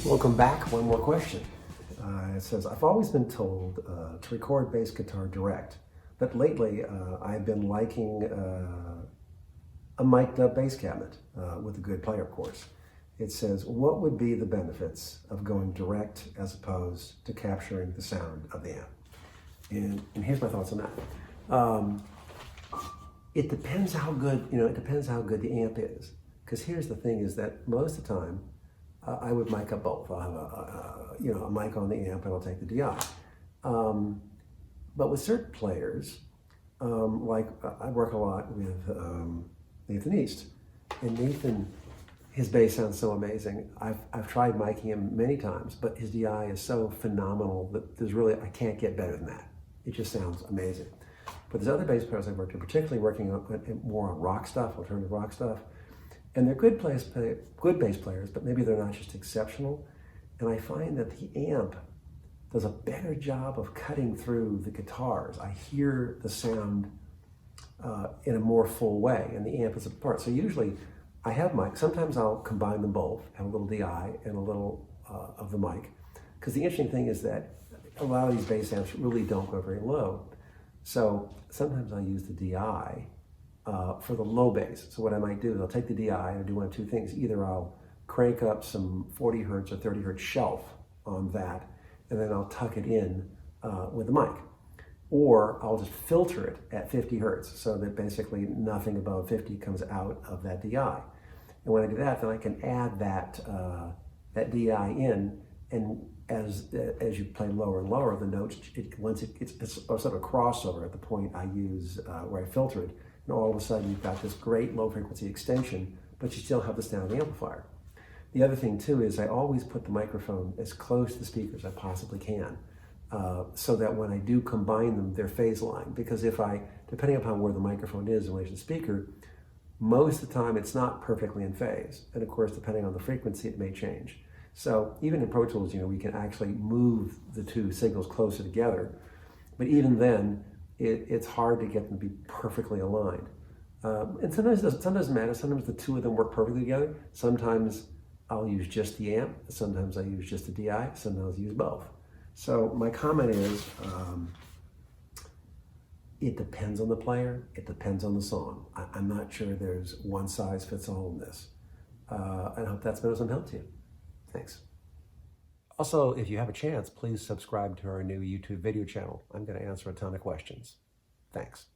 Welcome back. One more question. It says, I've always been told to record bass guitar direct, but lately I've been liking a mic'd up bass cabinet with a good player, of course. It says, what would be the benefits of going direct as opposed to capturing the sound of the amp? And here's my thoughts on that. It depends how good, it depends how good the amp is. Because here's the thing is that most of the time, I would mic up both. I'll have a mic on the amp and I'll take the DI. But with certain players, like I work a lot with Nathan East. And Nathan, his bass sounds so amazing. I've tried miking him many times, but his DI is so phenomenal that I can't get better than that. It just sounds amazing. But there's other bass players I've worked with, particularly working more on rock stuff, alternative rock stuff. And they're good bass players, but maybe they're not just exceptional. And I find that the amp does a better job of cutting through the guitars. I hear the sound in a more full way, and the amp is a part. So usually I have mics. Sometimes I'll combine them both, have a little DI and a little of the mic. Because the interesting thing is that a lot of these bass amps really don't go very low. So sometimes I'll use the DI for the low bass. So what I might do is I'll take the DI and do one of two things. Either I'll crank up some 40 hertz or 30 hertz shelf on that, and then I'll tuck it in with the mic. Or I'll just filter it at 50 hertz so that basically nothing above 50 comes out of that DI. And when I do that, then I can add that DI in, and as you play lower and lower, the notes, it's sort of a crossover at the point I use where I filter it. And all of a sudden you've got this great low frequency extension, but you still have the sound of the amplifier. The other thing too is I always put the microphone as close to the speaker as I possibly can, so that when I do combine them, they're phase line. Because depending upon where the microphone is in relation to the speaker, most of the time it's not perfectly in phase. And of course, depending on the frequency, it may change. So even in Pro Tools, we can actually move the two signals closer together. But even then, it's hard to get them to be perfectly aligned. And sometimes it doesn't matter. Sometimes the two of them work perfectly together. Sometimes I'll use just the amp. Sometimes I use just the DI. Sometimes I use both. So my comment is, it depends on the player. It depends on the song. I'm not sure there's one size fits all in this. I hope that's been of some help to you. Thanks. Also, if you have a chance, please subscribe to our new YouTube video channel. I'm going to answer a ton of questions. Thanks.